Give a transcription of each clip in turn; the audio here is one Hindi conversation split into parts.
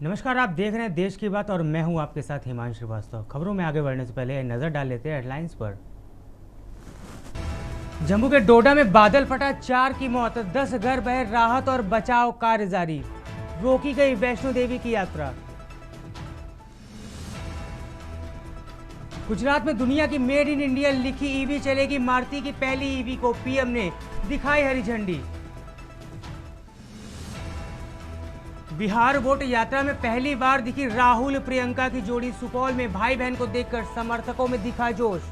नमस्कार, आप देख रहे हैं देश की बात और मैं हूं आपके साथ हिमांशु श्रीवास्तव। खबरों में आगे बढ़ने से पहले नजर डाल लेते हैं हेडलाइंस पर। जम्मू के डोडा में बादल फटा, 4 की मौत, 10 घर बहे, राहत और बचाव कार्य जारी। रोकी गई वैष्णो देवी की यात्रा। गुजरात में दुनिया की मेड इन इंडिया लिखी ईवी चलेगी, मारुति की पहली ईवी को पीएम ने दिखाई हरी झंडी। बिहार वोट यात्रा में पहली बार दिखी राहुल प्रियंका की जोड़ी। सुपौल में भाई बहन को देखकर समर्थकों में दिखा जोश।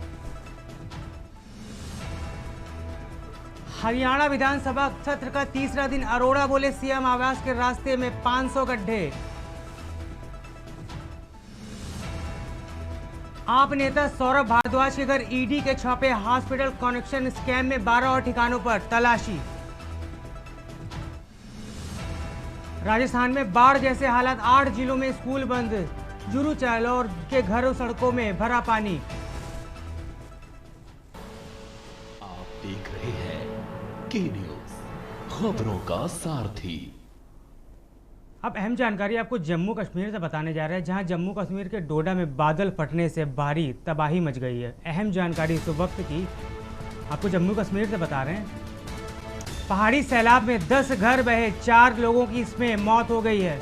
हरियाणा विधानसभा सत्र का तीसरा दिन, अरोड़ा बोले सीएम आवास के रास्ते में 500 गड्ढे। आप नेता सौरभ भारद्वाज के घर ईडी के छापे, हॉस्पिटल कनेक्शन स्कैम में 12 और ठिकानों पर तलाशी। राजस्थान में बाढ़ जैसे हालात, 8 जिलों में स्कूल बंद, जुरू चालौर के घरों सड़कों में भरा पानी। आप देख रहे हैं के न्यूज, खबरों का सारथी। अब अहम जानकारी आपको जम्मू कश्मीर से बताने जा रहे हैं, जहां जम्मू कश्मीर के डोडा में बादल फटने से भारी तबाही मच गई है। अहम जानकारी इस वक्त की आपको जम्मू कश्मीर से बता रहे हैं। पहाड़ी सैलाब में 10 घर बहे, 4 लोगों की इसमें मौत हो गई है।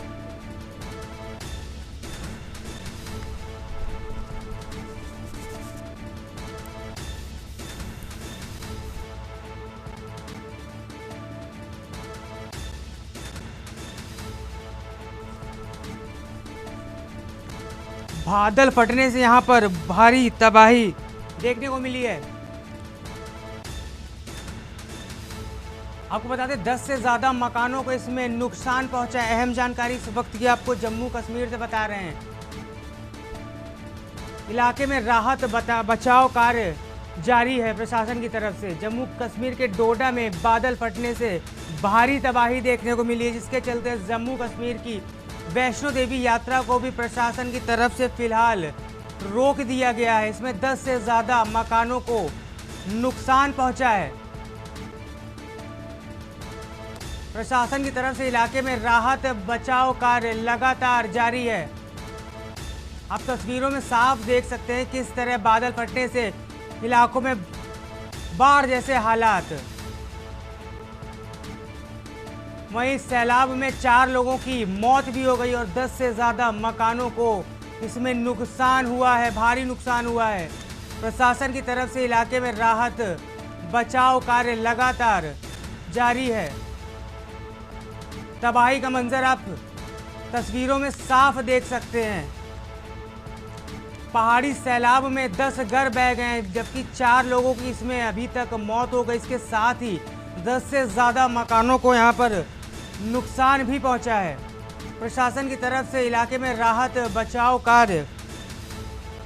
बादल फटने से यहां पर भारी तबाही देखने को मिली है। आपको बता दें 10 से ज़्यादा मकानों को इसमें नुकसान पहुंचा है। अहम जानकारी इस वक्त की आपको जम्मू कश्मीर से बता रहे हैं। इलाके में राहत बचाव कार्य जारी है प्रशासन की तरफ से। जम्मू कश्मीर के डोडा में बादल फटने से भारी तबाही देखने को मिली है, जिसके चलते जम्मू कश्मीर की वैष्णो देवी यात्रा को भी प्रशासन की तरफ से फिलहाल रोक दिया गया है। इसमें 10 से ज़्यादा मकानों को नुकसान पहुंचा है। प्रशासन की तरफ से इलाके में राहत बचाव कार्य लगातार जारी है। आप तस्वीरों में साफ देख सकते हैं किस तरह बादल फटने से इलाकों में बाढ़ जैसे हालात। वहीं सैलाब में 4 लोगों की मौत भी हो गई और 10 से ज़्यादा मकानों को इसमें नुकसान हुआ है, भारी नुकसान हुआ है। प्रशासन की तरफ से इलाके में राहत बचाव कार्य लगातार जारी है। तबाही का मंजर आप तस्वीरों में साफ देख सकते हैं। पहाड़ी सैलाब में 10 घर बह गए हैं, जबकि 4 लोगों की इसमें अभी तक मौत हो गई। इसके साथ ही 10 से ज़्यादा मकानों को यहां पर नुकसान भी पहुंचा है। प्रशासन की तरफ से इलाके में राहत बचाव कार्य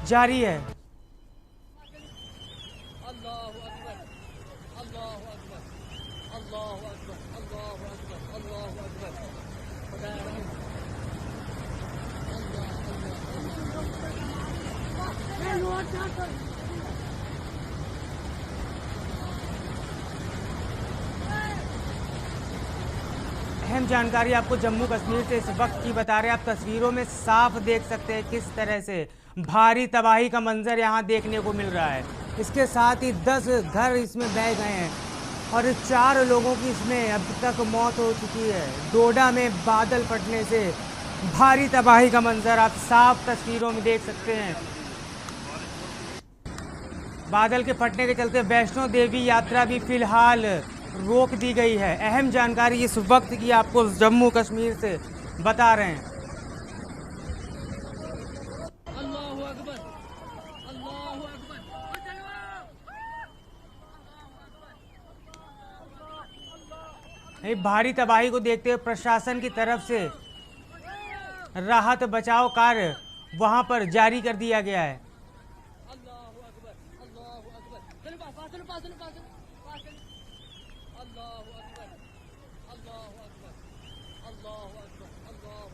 जारी है। अहम जानकारी आपको जम्मू कश्मीर से इस वक्त की बता रहे हैं। आप तस्वीरों में साफ देख सकते हैं किस तरह से भारी तबाही का मंजर यहां देखने को मिल रहा है। इसके साथ ही 10 घर इसमें बह गए हैं और 4 लोगों की इसमें अब तक मौत हो चुकी है। डोडा में बादल फटने से भारी तबाही का मंजर आप साफ तस्वीरों में देख सकते हैं। बादल के फटने के चलते वैष्णो देवी यात्रा भी फिलहाल रोक दी गई है। अहम जानकारी इस वक्त की आपको जम्मू कश्मीर से बता रहे हैं। भारी तबाही को देखते हुए प्रशासन की तरफ से राहत बचाव कार्य वहां पर जारी कर दिया गया है।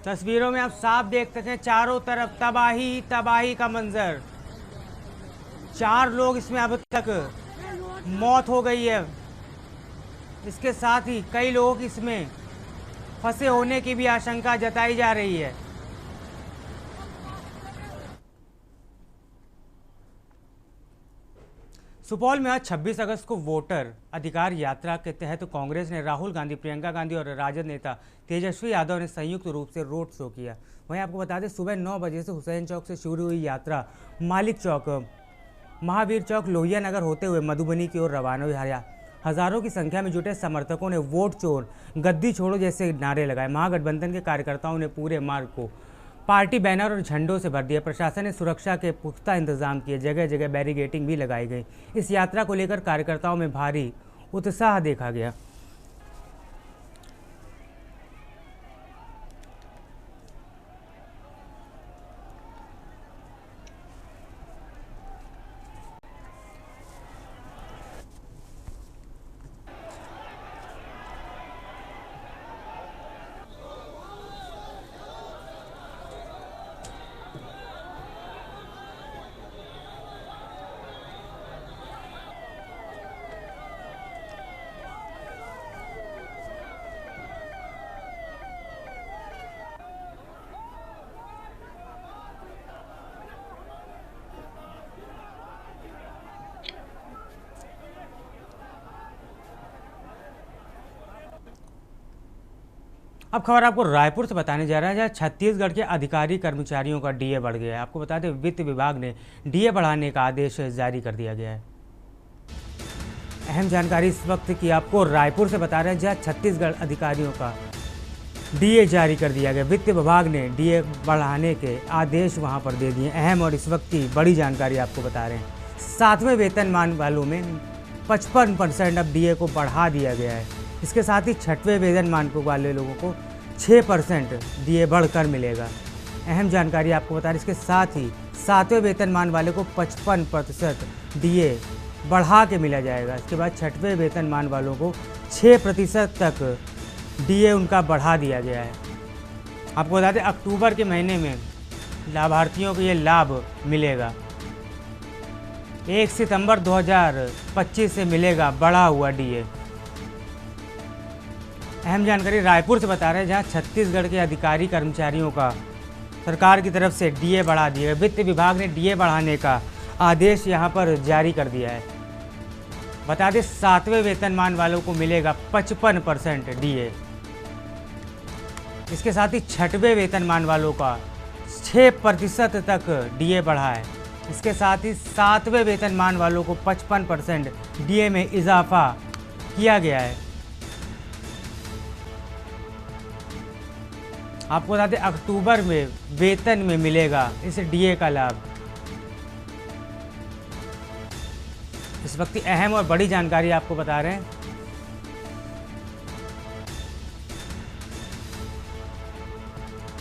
तस्वीरों में आप साफ देख सकते हैं चारों तरफ तबाही तबाही का मंजर। 4 लोग इसमें अब तक मौत हो गई है। इसके साथ ही कई लोग इसमें फंसे होने की भी आशंका जताई जा रही है। सुपौल में आज 26 अगस्त को वोटर अधिकार यात्रा के तहत कांग्रेस ने राहुल गांधी, प्रियंका गांधी और राजद नेता तेजस्वी यादव ने संयुक्त रूप से रोड शो किया। वहीं आपको बता दें, सुबह 9 बजे से हुसैन चौक से शुरू हुई यात्रा मालिक चौक, महावीर चौक, लोहिया नगर होते हुए मधुबनी की ओर रवाना हुई। हजारों की संख्या में जुटे समर्थकों ने वोट चोर, गद्दी छोड़ो जैसे नारे लगाए। महागठबंधन के कार्यकर्ताओं ने पूरे मार्ग को पार्टी बैनर और झंडों से भर दिया। प्रशासन ने सुरक्षा के पुख्ता इंतजाम किए, जगह जगह बैरिकेडिंग भी लगाई गई। इस यात्रा को लेकर कार्यकर्ताओं में भारी उत्साह देखा गया। अब खबर आपको रायपुर से बताने जा रहा है, जहाँ छत्तीसगढ़ के अधिकारी कर्मचारियों का डीए बढ़ गया है। आपको बता दें, वित्त विभाग ने डीए बढ़ाने का आदेश जारी कर दिया गया है। अहम जानकारी इस वक्त की आपको रायपुर से बता रहे हैं, जहाँ छत्तीसगढ़ अधिकारियों का डीए जारी कर दिया गया। वित्त विभाग ने डीए बढ़ाने के आदेश वहां पर दे दिए। अहम और इस वक्त की बड़ी जानकारी आपको बता रहे हैं, 7वें वेतनमान वालों में 55% अब डीए को बढ़ा दिया गया है। इसके साथ ही 6वें वेतनमान वाले लोगों को 6% डीए बढ़कर मिलेगा। अहम जानकारी आपको बता रहे, इसके साथ ही 7वें वेतनमान वाले को 55% डीए बढ़ा के मिला जाएगा। इसके बाद 6वें वेतनमान वालों को 6% तक डीए उनका बढ़ा दिया गया है। आपको बता दें, अक्टूबर के महीने में लाभार्थियों को ये लाभ मिलेगा। 1 सितंबर 2025 से मिलेगा बढ़ा हुआ डीए। अहम जानकारी रायपुर से बता रहे हैं, जहां छत्तीसगढ़ के अधिकारी कर्मचारियों का सरकार की तरफ से डीए बढ़ा दिया है। वित्त विभाग ने डीए बढ़ाने का आदेश यहां पर जारी कर दिया है। बता दें, 7वें वेतनमान वालों को मिलेगा 55% डीए। इसके साथ ही 6वें वेतनमान वालों का 6% तक डीए बढ़ा है। इसके साथ ही 7वें वेतनमान वालों को 55% डीए में इजाफा किया गया है। आपको बता दें, अक्टूबर में वेतन में मिलेगा इस डीए का लाभ। इस वक्त की अहम और बड़ी जानकारी आपको बता रहे हैं।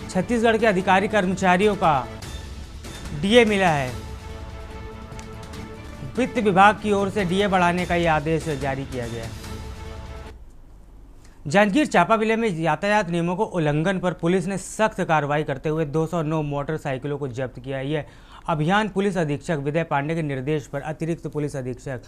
छत्तीसगढ़ के अधिकारी कर्मचारियों का डीए मिला है। वित्त विभाग की ओर से डीए बढ़ाने का यह आदेश जारी किया गया है। जांजगीर चांपा जिले में यातायात नियमों को उल्लंघन पर पुलिस ने सख्त कार्रवाई करते हुए 209 मोटरसाइकिलों को जब्त किया। यह अभियान पुलिस अधीक्षक विजय पांडे के निर्देश पर अतिरिक्त पुलिस अधीक्षक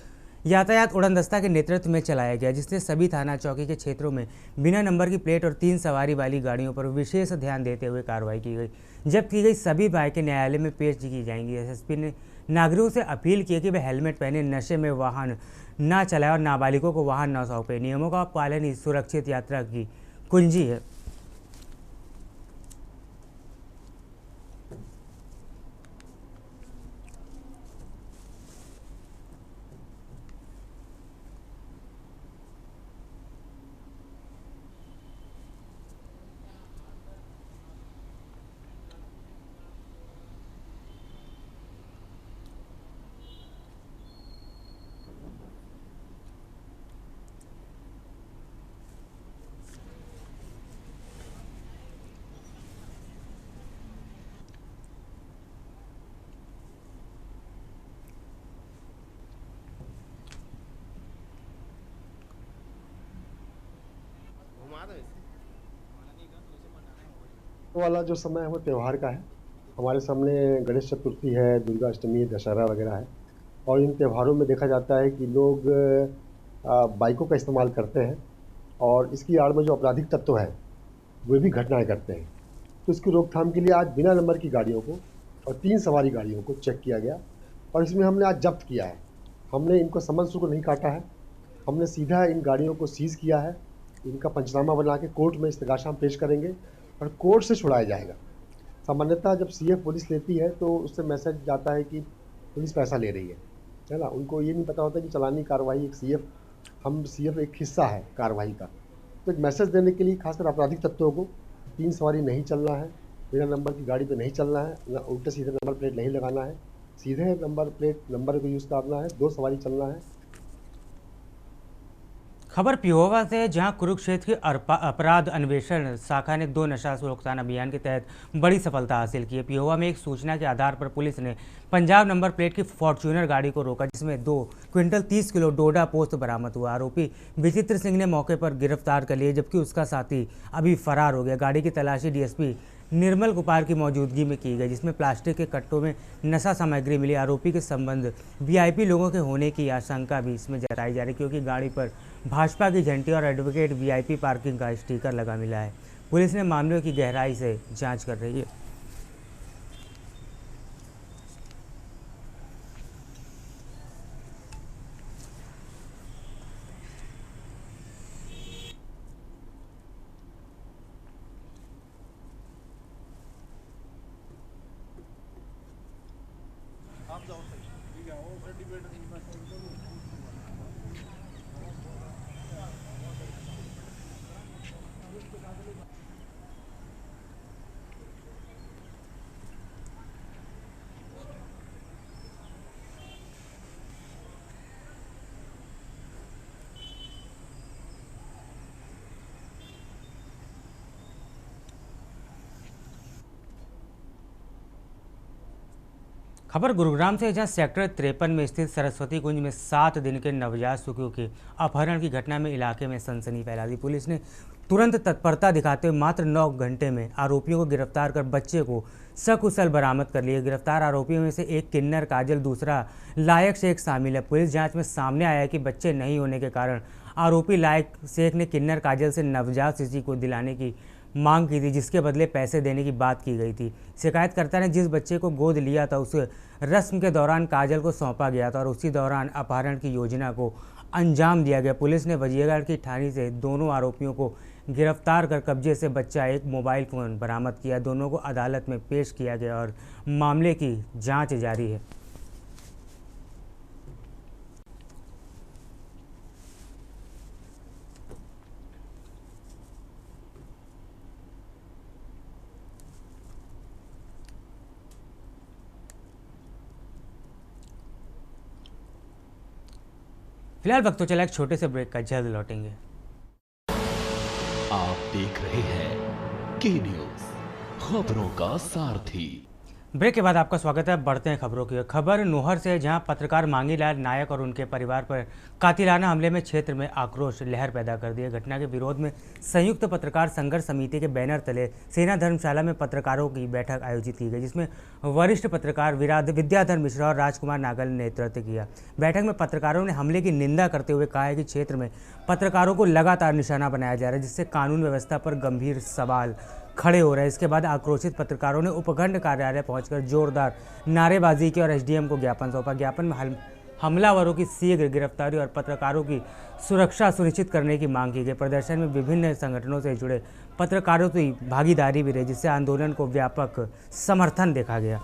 यातायात उड़नदस्ता के नेतृत्व में चलाया गया, जिससे सभी थाना चौकी के क्षेत्रों में बिना नंबर की प्लेट और 3 सवारी वाली गाड़ियों पर विशेष ध्यान देते हुए कार्रवाई की गई। जब्त की गई सभी बाइकें न्यायालय में पेश की जाएंगी। एसएसपी ने नागरिकों से अपील की कि वे हेलमेट पहने, नशे में वाहन ना चलाएं और नाबालिगों को वाहन न सौंपें। नियमों का पालन ही सुरक्षित यात्रा की कुंजी है। वाला जो समय है वो त्यौहार का है। हमारे सामने गणेश चतुर्थी है, दुर्गा अष्टमी है, दशहरा वगैरह है। और इन त्योहारों में देखा जाता है कि लोग बाइकों का इस्तेमाल करते हैं और इसकी आड़ में जो आपराधिक तत्व है वे भी घटनाएं करते हैं। तो इसकी रोकथाम के लिए आज बिना नंबर की गाड़ियों को और 3 सवारी गाड़ियों को चेक किया गया और इसमें हमने आज जब्त किया है हमने इनको समन को नहीं काटा है, हमने सीधा इन गाड़ियों को सीज किया है। इनका पंचनामा बना के कोर्ट में इस्तगासा हम पेश करेंगे और कोर्ट से छुड़ाया जाएगा। सामान्यतः जब सीएफ पुलिस लेती है तो उससे मैसेज जाता है कि पुलिस पैसा ले रही है ना। उनको ये नहीं पता होता कि चलानी कार्रवाई एक सीएफ एक हिस्सा है कार्रवाई का। तो एक मैसेज देने के लिए खासकर आपराधिक तत्वों को 3 सवारी नहीं चलना है, बिना नंबर की गाड़ी पे नहीं चलना है, ना उल्टे सीधे नंबर प्लेट नहीं लगाना है, सीधे नंबर को यूज़ करना है, 2 सवारी चलना है। खबर पिहोवा से, जहां कुरुक्षेत्र की अपराध अन्वेषण शाखा ने 2 नशा रोकथाम अभियान के तहत बड़ी सफलता हासिल की है। पिहोवा में एक सूचना के आधार पर पुलिस ने पंजाब नंबर प्लेट की फॉर्च्यूनर गाड़ी को रोका, जिसमें 2 क्विंटल 30 किलो डोडा पोस्त बरामद हुआ। आरोपी विचित्र सिंह ने मौके पर गिरफ्तार कर लिया, जबकि उसका साथी अभी फरार हो गया। गाड़ी की तलाशी डीएसपी निर्मल कुमार की मौजूदगी में की गई, जिसमें प्लास्टिक के कट्टों में नशा सामग्री मिली। आरोपी के संबंध वीआईपी लोगों के होने की आशंका भी इसमें जताई जा रही, क्योंकि गाड़ी पर भाजपा की झंडी और एडवोकेट वीआईपी पार्किंग का स्टिकर लगा मिला है। पुलिस ने मामले की गहराई से जांच कर रही है। खबर गुरुग्राम से, जहां सेक्टर 53 में स्थित सरस्वती कुंज में 7 दिन के नवजात शिशुओं के अपहरण की घटना में इलाके में सनसनी फैला दी। पुलिस ने तुरंत तत्परता दिखाते हुए मात्र 9 घंटे में आरोपियों को गिरफ्तार कर बच्चे को सकुशल बरामद कर लिया। गिरफ्तार आरोपियों में से एक किन्नर काजल, दूसरा लायक शेख शामिल है। पुलिस जांच में सामने आया कि बच्चे नहीं होने के कारण आरोपी लायक शेख ने किन्नर काजल से नवजात शिशु को दिलाने की मांग की थी, जिसके बदले पैसे देने की बात की गई थी। शिकायतकर्ता ने जिस बच्चे को गोद लिया था उसे रस्म के दौरान काजल को सौंपा गया था और उसी दौरान अपहरण की योजना को अंजाम दिया गया। पुलिस ने वजीरगढ़ की थाने से दोनों आरोपियों को गिरफ्तार कर कब्जे से बच्चा एक मोबाइल फ़ोन बरामद किया। दोनों को अदालत में पेश किया गया और मामले की जाँच जारी है। फिलहाल वक्त तो चला एक छोटे से ब्रेक का, जल्द लौटेंगे। आप देख रहे हैं के न्यूज, खबरों का सारथी। ब्रेक के बाद आपका स्वागत है। बढ़ते हैं खबरों की। खबर नोहर से, जहां पत्रकार मांगीलाल नायक और उनके परिवार पर कातिलाना हमले में क्षेत्र में आक्रोश लहर पैदा कर दी है। घटना के विरोध में संयुक्त पत्रकार संघर्ष समिति के बैनर तले सेना धर्मशाला में पत्रकारों की बैठक आयोजित की गई, जिसमें वरिष्ठ पत्रकार विद्याधर मिश्रा और राजकुमार नागल ने नेतृत्व किया। बैठक में पत्रकारों ने हमले की निंदा करते हुए कहा है कि क्षेत्र में पत्रकारों को लगातार निशाना बनाया जा रहा है, जिससे कानून व्यवस्था पर गंभीर सवाल खड़े हो रहे हैं। इसके बाद आक्रोशित पत्रकारों ने उपखंड कार्यालय पहुंचकर जोरदार नारेबाजी की और एसडीएम को ज्ञापन सौंपा। ज्ञापन में हमलावरों की शीघ्र गिरफ्तारी और पत्रकारों की सुरक्षा सुनिश्चित करने की मांग की गई। प्रदर्शन में विभिन्न संगठनों से जुड़े पत्रकारों की भागीदारी भी रही, जिससे आंदोलन को व्यापक समर्थन देखा गया।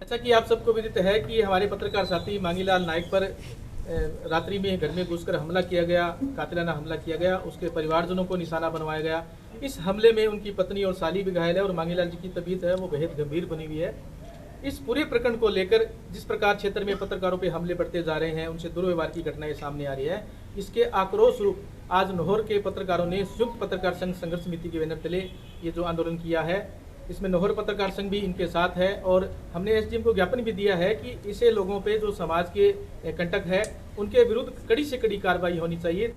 अच्छा कि आप सबको विदित है कि हमारे पत्रकार साथी मांगीलाल नाइक पर रात्रि में घर में घुसकर हमला किया गया, कातिलाना हमला किया गया, उसके परिवारजनों को निशाना बनवाया गया। इस हमले में उनकी पत्नी और साली भी घायल है और मांगीलाल जी की तबीयत है वो बेहद गंभीर बनी हुई है। इस पूरे प्रकरण को लेकर जिस प्रकार क्षेत्र में पत्रकारों पर हमले बढ़ते जा रहे हैं, उनसे दुर्व्यवहार की घटनाएं सामने आ रही है, इसके आक्रोश रूप आज नौहर के पत्रकारों ने संयुक्त पत्रकार संघ संघर्ष समिति के बैनर तले ये जो आंदोलन किया है, इसमें नौहर पत्रकार संघ भी इनके साथ है और हमने एसडीएम को ज्ञापन भी दिया है कि ऐसे लोगों पे जो समाज के कंटक है उनके विरुद्ध कड़ी से कड़ी कार्रवाई होनी चाहिए।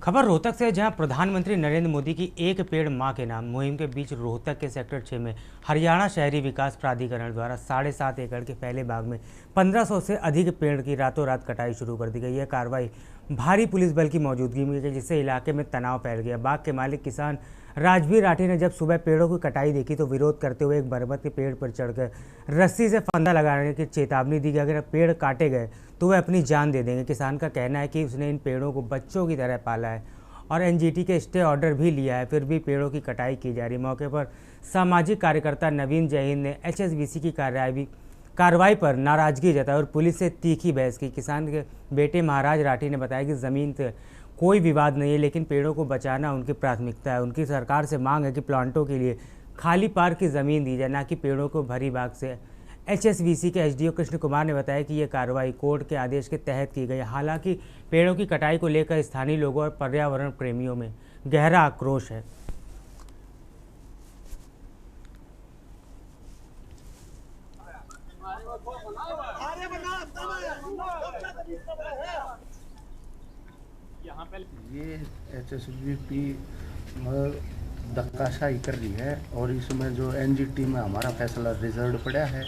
खबर रोहतक से, जहां प्रधानमंत्री नरेंद्र मोदी की एक पेड़ मां के नाम मुहिम के बीच रोहतक के सेक्टर 6 में हरियाणा शहरी विकास प्राधिकरण द्वारा 7.5 एकड़ के पहले भाग में 1500 से अधिक पेड़ की रातों रात कटाई शुरू कर दी गई। यह कार्रवाई भारी पुलिस बल की मौजूदगी में की, जिससे इलाके में तनाव फैल गया। बाग के मालिक किसान राजवीर राठी ने जब सुबह पेड़ों की कटाई देखी तो विरोध करते हुए एक बरगद के पेड़ पर चढ़कर रस्सी से फंदा लगाने की चेतावनी दी कि अगर पेड़ काटे गए तो वह अपनी जान दे देंगे। किसान का कहना है कि उसने इन पेड़ों को बच्चों की तरह पाला है और एनजीटी के स्टे ऑर्डर भी लिया है, फिर भी पेड़ों की कटाई की जा रही। मौके पर सामाजिक कार्यकर्ता नवीन जैन ने एचएसबीसी की कार्रवाई पर नाराजगी जताई और पुलिस से तीखी बहस की। किसान के बेटे महाराज राठी ने बताया कि ज़मीन से कोई विवाद नहीं है, लेकिन पेड़ों को बचाना उनकी प्राथमिकता है। उनकी सरकार से मांग है कि प्लांटों के लिए खाली पार्क की ज़मीन दी जाए, ना कि पेड़ों को भरी बाग से। एचएसबीसी के एसडीओ कृष्ण कुमार ने बताया कि यह कार्रवाई कोर्ट के आदेश के तहत की गई। हालांकि पेड़ों की कटाई को लेकर स्थानीय लोगों और पर्यावरण प्रेमियों में गहरा आक्रोश है। ये एचएसबीपी धक्काशाही कर रही है और इसमें जो एनजीटी में हमारा फैसला रिजर्व पड़ा है,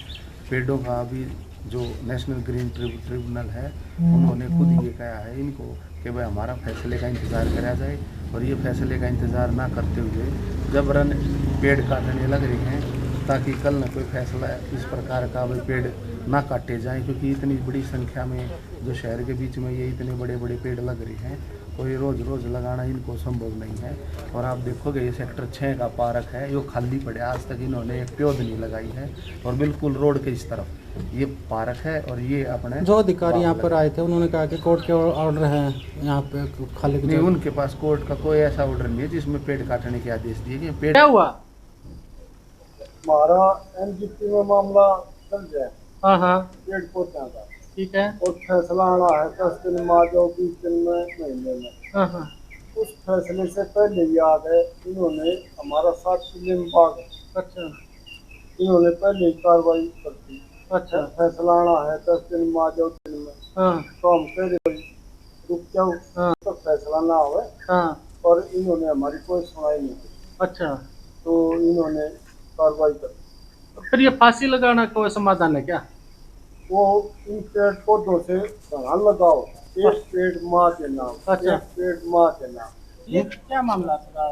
पेड़ों का अभी जो नेशनल ग्रीन ट्रिब्यूनल है उन्होंने खुद ये कहा है इनको कि भाई हमारा फैसले का इंतज़ार करा जाए, और ये फैसले का इंतज़ार ना करते हुए जबरन पेड़ काटने लग रहे हैं ताकि कल न कोई फैसला इस प्रकार का भाई पेड़ ना काटे जाएं, क्योंकि इतनी बड़ी संख्या में जो शहर के बीच में ये इतने बड़े बड़े पेड़ लग रहे हैं, कोई रोज़ लगाना इनको संभव नहीं है। और आप देखोगे ये सेक्टर 6 का पार्क है, ये खाली पड़ा, आज तक इन्होंने एक पौध नहीं लगाई है और बिल्कुल रोड के इस तरफ ये पार्क है। और ये अपने जो अधिकारी यहाँ पर आए थे उन्होंने कहा कि कोर्ट के ऑर्डर हैं यहाँ पे खाली नहीं, उनके पास कोर्ट का कोई ऐसा ऑर्डर नहीं है जिसमें पेड़ काटने के आदेश दिए गए। पेड़ क्या हुआ हमारा एनजीटी में मामला चल जाए। हाँ पेड़ पौधा का ठीक है, और फैसला आना है 10 दिन बाद और 20 दिन में महीने में। हाँ उस फैसले से पहले याद है इन्होंने हमारा 7 किलो बाग, अच्छा इन्होंने पहले कार्रवाई कर दी। अच्छा फैसला आना है 10 दिन बाद और दिन में। हाँ तो हम कह रहे रुक जाओ, हाँ तो फैसला ना हो। हाँ और इन्होंने हमारी कोई सुनाई नहीं की। अच्छा, तो इन्होंने कार्रवाई कर दी। फिर ये फांसी लगाना कोई समाधान है क्या? वो इन पेड़ पौधों से ध्यान लगाओ, एक पेड़ माँ के नाम। अच्छा, एक पेड़ माँ के नाम। ये क्या मामला था?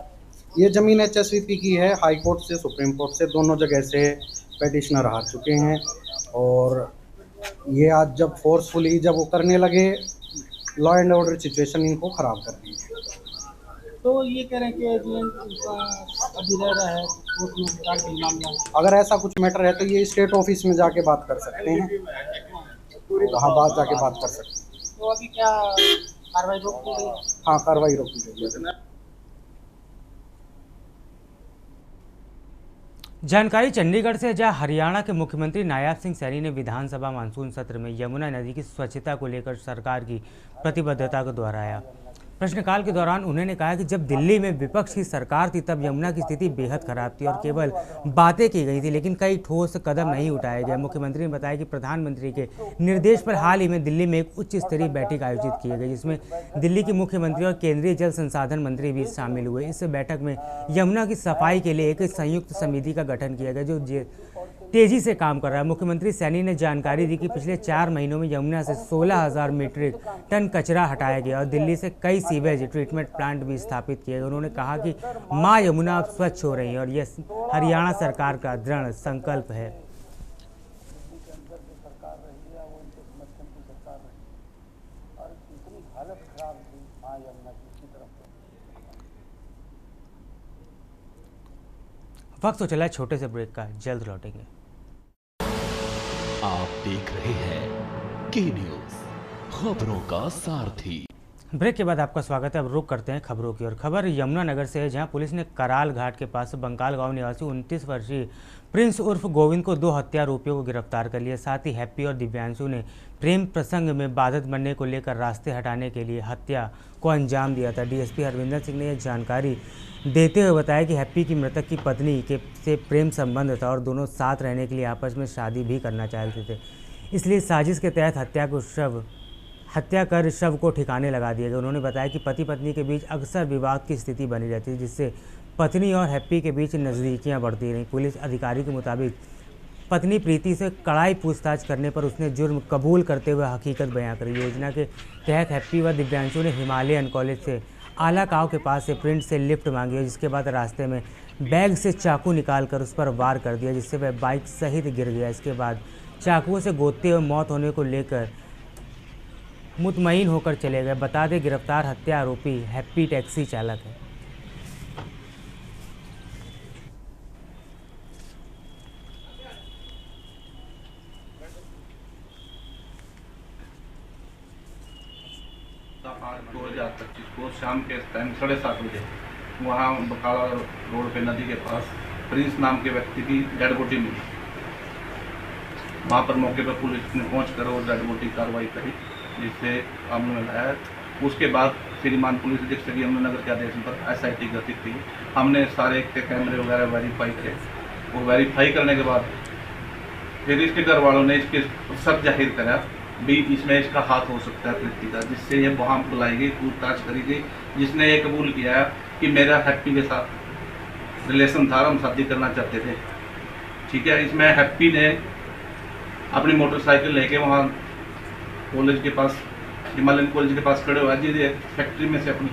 ये जमीन एचएसवीपी की है, हाई कोर्ट से सुप्रीम कोर्ट से दोनों जगह से पेटिशनर हार चुके हैं, और ये आज जब फोर्सफुली जब वो करने लगे लॉ एंड ऑर्डर सिचुएशन इनको ख़राब कर दी। तो ये कह रहे हैं कि अभी रह रहा है कोर्ट में मामला। अगर ऐसा कुछ मैटर है तो ये स्टेट ऑफिस में जाके बात कर सकते हैं, वहाँ बात जाके बात कर सकते हैं। तो अभी क्या कार्रवाई रोक दी गई? हाँ, कार्रवाई रोक दी गई है। जानकारी चंडीगढ़ से, जहां हरियाणा के मुख्यमंत्री नायब सिंह सैनी ने विधानसभा मानसून सत्र में यमुना नदी की स्वच्छता को लेकर सरकार की प्रतिबद्धता को दोहराया। प्रश्नकाल के दौरान उन्होंने कहा कि जब दिल्ली में विपक्ष की सरकार थी तब यमुना की स्थिति बेहद खराब थी और केवल बातें की गई थी, लेकिन कई ठोस कदम नहीं उठाए गए। मुख्यमंत्री ने बताया कि प्रधानमंत्री के निर्देश पर हाल ही में दिल्ली में एक उच्च स्तरीय बैठक आयोजित की गई, जिसमें दिल्ली के मुख्यमंत्री और केंद्रीय जल संसाधन मंत्री भी शामिल हुए। इस बैठक में यमुना की सफाई के लिए एक संयुक्त समिति का गठन किया गया जो तेजी से काम कर रहा है। मुख्यमंत्री सैनी ने जानकारी दी कि पिछले 4 महीनों में यमुना से 16,000 मीट्रिक टन कचरा हटाया गया और दिल्ली से कई सीवेज ट्रीटमेंट प्लांट भी स्थापित किए गए। उन्होंने कहा कि मां यमुना अब स्वच्छ हो रही है और यह हरियाणा सरकार का दृढ़ संकल्प है। वक्त तो चला है छोटे से ब्रेक का, जल्द लौटेंगे। आप देख रहे हैं के न्यूज, खबरों का सारथी। ब्रेक के बाद आपका स्वागत है। अब रुक करते हैं खबरों की ओर। खबर यमुनानगर से है, जहां पुलिस ने कराल घाट के पास बंकाल गांव निवासी 29 वर्षीय प्रिंस उर्फ गोविंद को 2 हत्या आरोपियों को गिरफ्तार कर लिया। साथ ही हैप्पी और दिव्यांशु ने प्रेम प्रसंग में बाधित बनने को लेकर रास्ते हटाने के लिए हत्या को अंजाम दिया था। डीएसपी हरविंदर सिंह ने यह जानकारी देते हुए बताया कि हैप्पी की मृतक की पत्नी के से प्रेम संबंध था और दोनों साथ रहने के लिए आपस में शादी भी करना चाहते थे। इसलिए साजिश के तहत हत्या कर शव को ठिकाने लगा दिया गया। उन्होंने बताया कि पति पत्नी के बीच अक्सर विवाद की स्थिति बनी रहती है, जिससे पत्नी और हैप्पी के बीच नज़दीकियां बढ़ती रहीं। पुलिस अधिकारी के मुताबिक पत्नी प्रीति से कड़ाई पूछताछ करने पर उसने जुर्म कबूल करते हुए हकीकत बयां करी। योजना के तहत हैप्पी व दिव्यांशु ने हिमालयन कॉलेज से आला गांव के पास से प्रिंस से लिफ्ट मांगी, जिसके बाद रास्ते में बैग से चाकू निकालकर उस पर वार कर दिया, जिससे वह बाइक सहित गिर गया। इसके बाद चाकुओं से गोदते हुए मौत होने को लेकर मुतमईन होकर चले गए। बता दें, गिरफ्तार हत्या आरोपी हैप्पी टैक्सी चालक है। आज 2025 को शाम के टाइम 7:30 बजे वहाँ बकाला रोड पे नदी के पास प्रिंस नाम के व्यक्ति की डेड बॉडी मिली। वहाँ पर मौके पर पुलिस ने पहुँचकर और डेड बॉडी कार्रवाई करी, जिससे मामले में लाया। उसके बाद श्रीमान पुलिस अधीक्षक यमुनानगर के आदेश पर SIT गठित की। हमने सारे के कैमरे वगैरह वेरीफाई करे और वेरीफाई करने के बाद फिर इसके घर वालों ने इसके शक जाहिर करा भी इसमें इसका हाथ हो सकता है प्रीति का, जिससे ये वहाँ बुलाई गई, पूछताछ करी गई, जिसने ये कबूल किया कि मेरा हैप्पी के साथ रिलेशन था, हम शादी करना चाहते थे। ठीक है, इसमें हैप्पी ने अपनी मोटरसाइकिल लेके वहाँ कॉलेज के पास, हिमालयन कॉलेज के पास खड़े हुआ, जी फैक्ट्री में से अपनी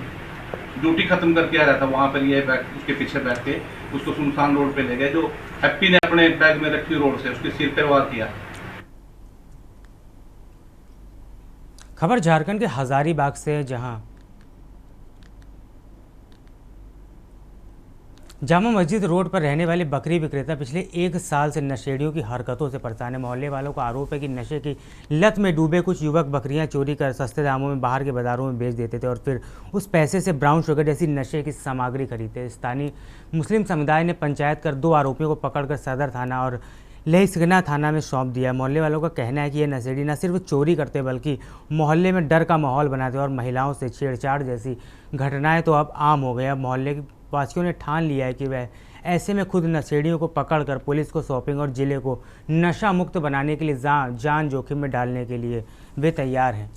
ड्यूटी खत्म करके आ रहा था। वहाँ पर ये बैग उसके पीछे बैठ के उसको सुनसान रोड पे ले गए, जो हैप्पी ने अपने बैग में रखी रोड से उसके सिर पर वार किया। खबर झारखंड के हजारीबाग से, जहां जामा मस्जिद रोड पर रहने वाले बकरी विक्रेता पिछले 1 साल से नशेड़ियों की हरकतों से परेशान है। मोहल्ले वालों का आरोप है कि नशे की लत में डूबे कुछ युवक बकरियां चोरी कर सस्ते दामों में बाहर के बाजारों में बेच देते थे और फिर उस पैसे से ब्राउन शुगर जैसी नशे की सामग्री खरीदते। स्थानीय मुस्लिम समुदाय ने पंचायत कर 2 आरोपियों को पकड़कर सदर थाना और लहिसगना थाना में सौंप दिया। मोहल्ले वालों का कहना है कि ये नशेड़ी न सिर्फ चोरी करते बल्कि मोहल्ले में डर का माहौल बनाते और महिलाओं से छेड़छाड़ जैसी घटनाएं तो अब आम हो गई। अब मोहल्ले वासियों ने ठान लिया है कि वह ऐसे में खुद नशेड़ियों को पकड़कर पुलिस को सौंपेंगे और जिले को नशा मुक्त बनाने के लिए जान जोखिम में डालने के लिए वे तैयार हैं।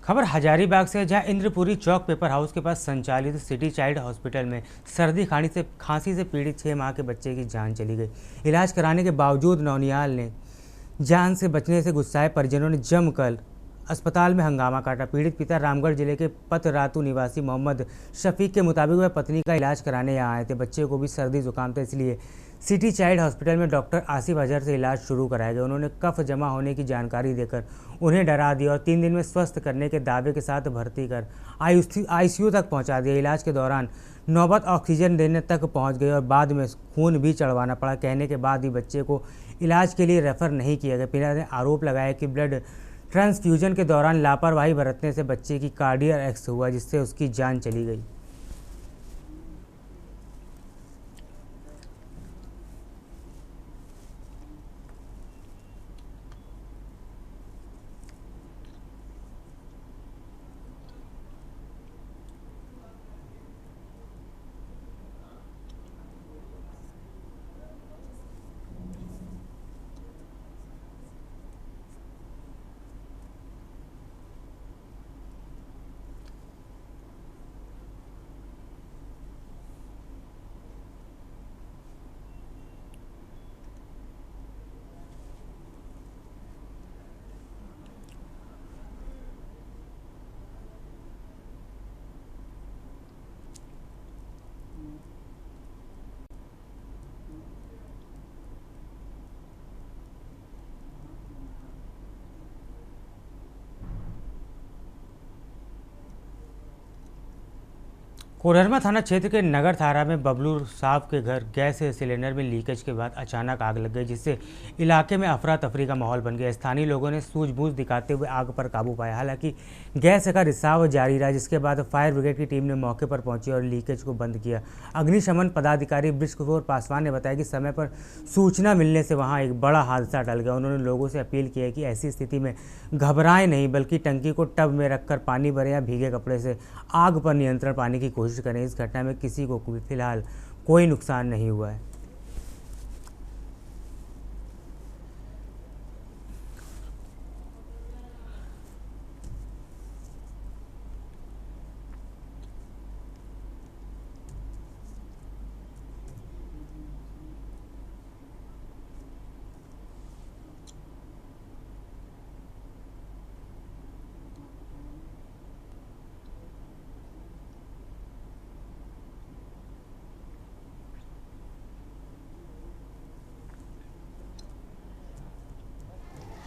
खबर हजारीबाग से, जहां इंद्रपुरी चौक पेपर हाउस के पास संचालित सिटी चाइल्ड हॉस्पिटल में सर्दी खांसी से पीड़ित 6 माह के बच्चे की जान चली गई। इलाज कराने के बावजूद नौनियाल ने जान से बचने से गुस्साए परिजनों ने जमकर अस्पताल में हंगामा काटा। पीड़ित पिता रामगढ़ जिले के पतरातू निवासी मोहम्मद शफीक के मुताबिक वह पत्नी का इलाज कराने यहाँ आए थे। बच्चे को भी सर्दी जुकाम था, इसलिए सिटी चाइल्ड हॉस्पिटल में डॉक्टर आसिफ अजहर से इलाज शुरू कराया गया। उन्होंने कफ जमा होने की जानकारी देकर उन्हें डरा दिया और 3 दिन में स्वस्थ करने के दावे के साथ भर्ती कर ICU तक पहुंचा दिया। इलाज के दौरान नौबत ऑक्सीजन देने तक पहुंच गई और बाद में खून भी चढ़वाना पड़ा। कहने के बाद ही बच्चे को इलाज के लिए रेफर नहीं किया गया। पिता ने आरोप लगाया कि ब्लड ट्रांसफ्यूजन के दौरान लापरवाही बरतने से बच्चे की कार्डियक अरेस्ट हुआ, जिससे उसकी जान चली गई। कोडरमा थाना क्षेत्र के नगर थाना में बबलू साहब के घर गैस सिलेंडर में लीकेज के बाद अचानक आग लग गई, जिससे इलाके में अफरा तफरी का माहौल बन गया। स्थानीय लोगों ने सूझबूझ दिखाते हुए आग पर काबू पाया। हालांकि गैस का रिसाव जारी रहा, जिसके बाद फायर ब्रिगेड की टीम ने मौके पर पहुंची और लीकेज को बंद किया। अग्निशमन पदाधिकारी बृषकिशोर पासवान ने बताया कि समय पर सूचना मिलने से वहाँ एक बड़ा हादसा टल गया। उन्होंने लोगों से अपील की है कि ऐसी स्थिति में घबराएं नहीं, बल्कि टंकी को टब में रखकर पानी भरें या भीगे कपड़े से आग पर नियंत्रण पाने की कोशिश करें। इस घटना में किसी को फिलहाल कोई नुकसान नहीं हुआ है।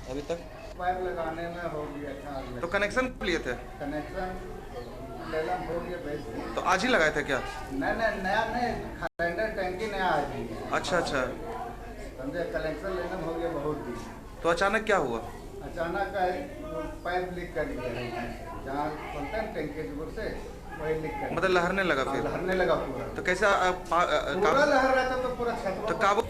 अभी तक पाइप लगाने में हो गया था। तो कनेक्शन लिए थे? कनेक्शन लेना हो गया बेच दिया। तो आज ही लगाए थे क्या? नहीं, नया नहीं, सिलेंडर टंकी नया आ गई। अच्छा अच्छा। समझे, कनेक्शन लेना हो गया बहुत दिन। तो अचानक क्या हुआ? अचानक पाइप लीक कर गया, जहाँ खोलते हैं टंकी से वही लीक कर, मतलब लहरने लगा फिर? लहरने लगा पूरा। तो कैसा पूरा लहर रहा था तो पूरा छत। तो काबू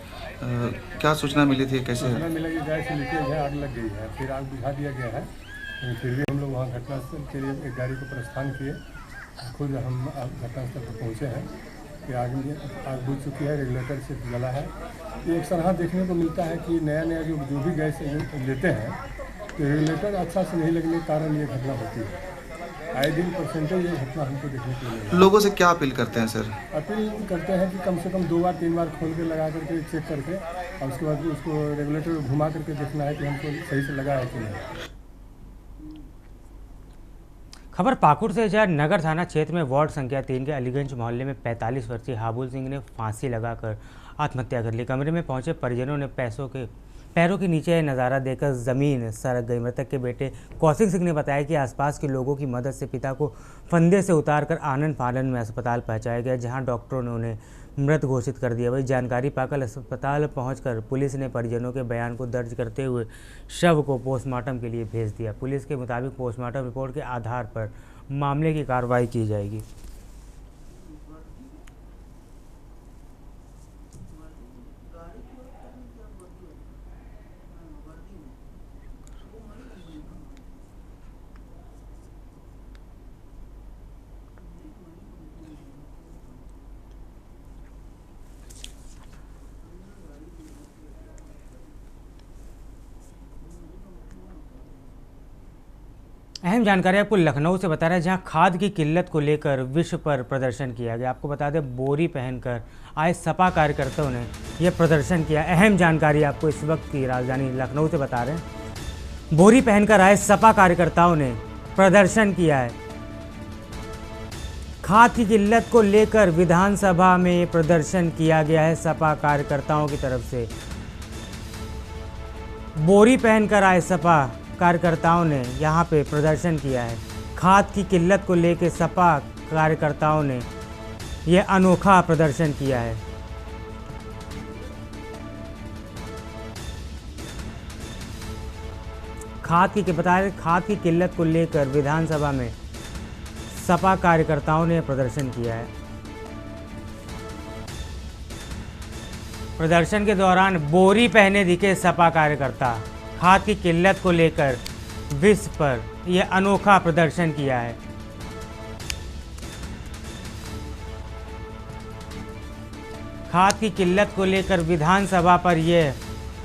क्या सूचना मिली थी, कैसे? सूचना मिला कि गैस लीकेज है, आग लग गई है। फिर आग बुझा दिया गया है, लेकिन फिर भी हम लोग वहाँ घटनास्थल के लिए एक गाड़ी को प्रस्थान किए। खुद हम घटनास्थल पर पहुँचे हैं कि आग बुझ चुकी है, रेगुलेटर से जला है। ये एक सलाह देखने को मिलता है कि नया जो भी गैस लेते हैं तो रेगुलेटर अच्छा से नहीं लगने के कारण ये घटना होती है। आए दिन परसेंटेज ये घटना हमको देखने को मिलेगा। लोगों से क्या अपील करते हैं सर? अपील करते हैं कि कम से कम 2 बार 3 बार खोल के लगा करके चेक करके और उसके बाद उसको रेगुलेटर घुमा करके देखना है कि हमको सही से लगा है कि नहीं। खबर पाकुड़ से जहाँ नगर थाना क्षेत्र में वार्ड संख्या 3 के अलीगंज मोहल्ले में 45 वर्षीय हाबुल सिंह ने फांसी लगाकर आत्महत्या कर ली। कमरे में पहुंचे परिजनों ने पैरों के नीचे नज़ारा देखकर ज़मीन सरक गई। मृतक के बेटे कौशिक सिंह ने बताया कि आसपास के लोगों की मदद से पिता को फंदे से उतारकर आनंद फानन में अस्पताल पहुंचाया गया, जहां डॉक्टरों ने उन्हें मृत घोषित कर दिया। वही जानकारी पाकर अस्पताल पहुंचकर पुलिस ने परिजनों के बयान को दर्ज करते हुए शव को पोस्टमार्टम के लिए भेज दिया। पुलिस के मुताबिक पोस्टमार्टम रिपोर्ट के आधार पर मामले की कार्रवाई की जाएगी। अहम जानकारी आपको लखनऊ से बता रहे हैं, जहां खाद की किल्लत को लेकर विश्व पर प्रदर्शन किया गया। आपको बता दें, बोरी पहनकर आए सपा कार्यकर्ताओं ने यह प्रदर्शन किया। अहम जानकारी आपको इस वक्त की राजधानी लखनऊ से बता रहे हैं, बोरी पहनकर आए सपा कार्यकर्ताओं ने प्रदर्शन किया है। खाद की किल्लत को लेकर विधानसभा में प्रदर्शन किया गया है। सपा कार्यकर्ताओं की तरफ से बोरी पहनकर आए सपा कार्यकर्ताओं ने यहां पे प्रदर्शन किया है। खाद की किल्लत को लेकर सपा कार्यकर्ताओं ने यह अनोखा प्रदर्शन किया है। खाद की किल्लत को लेकर विधानसभा में सपा कार्यकर्ताओं ने प्रदर्शन किया है। प्रदर्शन के दौरान बोरी पहने दिखे सपा कार्यकर्ता। खाद की किल्लत को लेकर विश्व पर यह अनोखा प्रदर्शन किया है। खाद की किल्लत को लेकर विधानसभा पर यह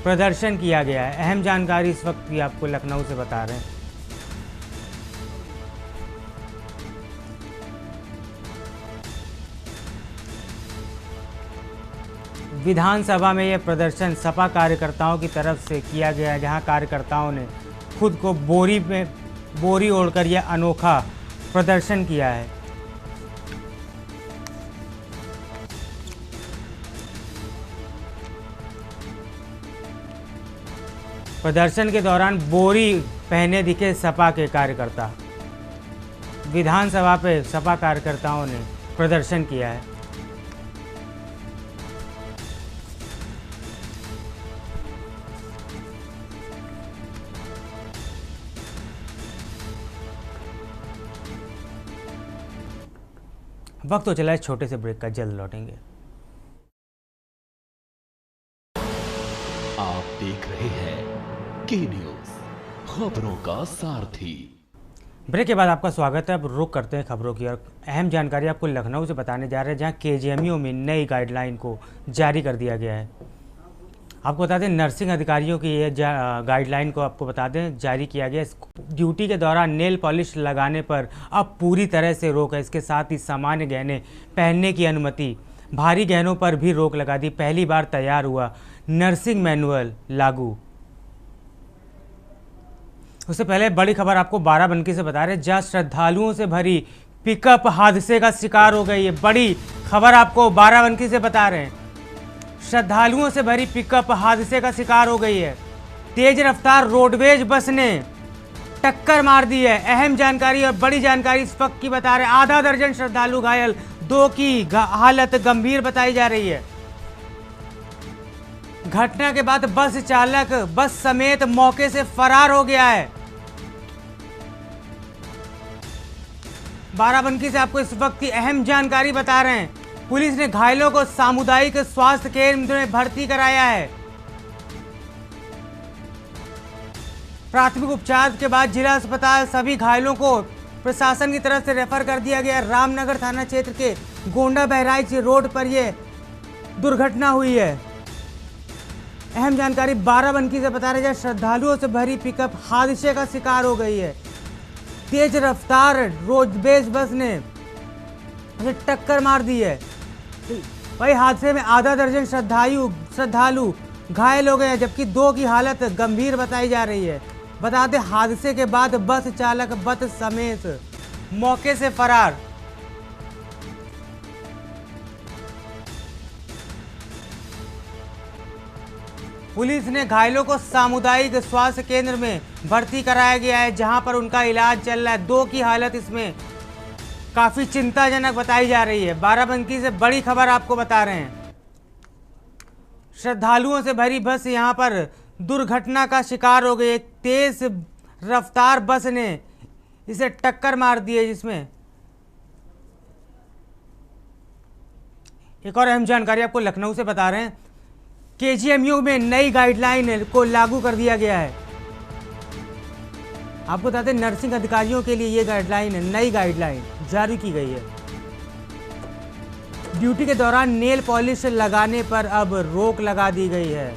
प्रदर्शन किया गया है। अहम जानकारी इस वक्त की आपको लखनऊ से बता रहे हैं। विधानसभा में यह प्रदर्शन सपा कार्यकर्ताओं की तरफ से किया गया, जहां कार्यकर्ताओं ने खुद को बोरी ओढ़कर यह अनोखा प्रदर्शन किया है। प्रदर्शन के दौरान बोरी पहने दिखे सपा के कार्यकर्ता। विधानसभा पे सपा कार्यकर्ताओं ने प्रदर्शन किया है। वक्त तो चला है छोटे से ब्रेक का, जल्द लौटेंगे। आप देख रहे हैं के न्यूज, खबरों का सारथी। ब्रेक के बाद आपका स्वागत है। अब रुक करते हैं खबरों की और अहम जानकारी आपको लखनऊ से बताने जा रहे हैं, जहां केजीएमयू में नई गाइडलाइन को जारी कर दिया गया है। आपको बता दें, नर्सिंग अधिकारियों की ये गाइडलाइन को आपको बता दें जारी किया गया। ड्यूटी के दौरान नेल पॉलिश लगाने पर अब पूरी तरह से रोक है। इसके साथ ही सामान्य गहने पहनने की अनुमति, भारी गहनों पर भी रोक लगा दी। पहली बार तैयार हुआ नर्सिंग मैनुअल लागू। उससे पहले बड़ी खबर आपको बाराबंकी से बता रहे हैं, जहां श्रद्धालुओं से भरी पिकअप हादसे का शिकार हो गई है। बड़ी खबर आपको बाराबंकी से बता रहे हैं, श्रद्धालुओं से भरी पिकअप हादसे का शिकार हो गई है। तेज रफ्तार रोडवेज बस ने टक्कर मार दी है। अहम जानकारी और बड़ी जानकारी इस वक्त की बता रहे हैं, आधा दर्जन श्रद्धालु घायल, 2 की हालत गंभीर बताई जा रही है। घटना के बाद बस चालक बस समेत मौके से फरार हो गया है। बाराबंकी से आपको इस वक्त की अहम जानकारी बता रहे हैं, पुलिस ने घायलों को सामुदायिक स्वास्थ्य केंद्र में भर्ती कराया है। प्राथमिक उपचार के बाद जिला अस्पताल सभी घायलों को प्रशासन की तरफ से रेफर कर दिया गया। रामनगर थाना क्षेत्र के गोंडा बहराइच रोड पर यह दुर्घटना हुई है। अहम जानकारी बाराबंकी से बता रहे हैं, श्रद्धालुओं से भरी पिकअप हादसे का शिकार हो गई है। तेज रफ्तार रोडवेज बस ने टक्कर मार दी है। वही हादसे में आधा दर्जन श्रद्धालु घायल हो गए हैं, जबकि 2 की हालत गंभीर बताई जा रही है। बता दें, हादसे के बाद बस चालक बस समेत मौके से फरार। पुलिस ने घायलों को सामुदायिक स्वास्थ्य केंद्र में भर्ती कराया गया है, जहां पर उनका इलाज चल रहा है। 2 की हालत इसमें काफी चिंताजनक बताई जा रही है। बाराबंकी से बड़ी खबर आपको बता रहे हैं, श्रद्धालुओं से भरी बस यहां पर दुर्घटना का शिकार हो गई। एक तेज रफ्तार बस ने इसे टक्कर मार दी है, जिसमें एक और अहम जानकारी आपको लखनऊ से बता रहे हैं, केजीएमयू में नई गाइडलाइन को लागू कर दिया गया है। आपको बताते हैं, नर्सिंग अधिकारियों के लिए ये नई गाइडलाइन जारी की गई है। ड्यूटी के दौरान नेल पॉलिश लगाने पर अब रोक लगा दी गई है।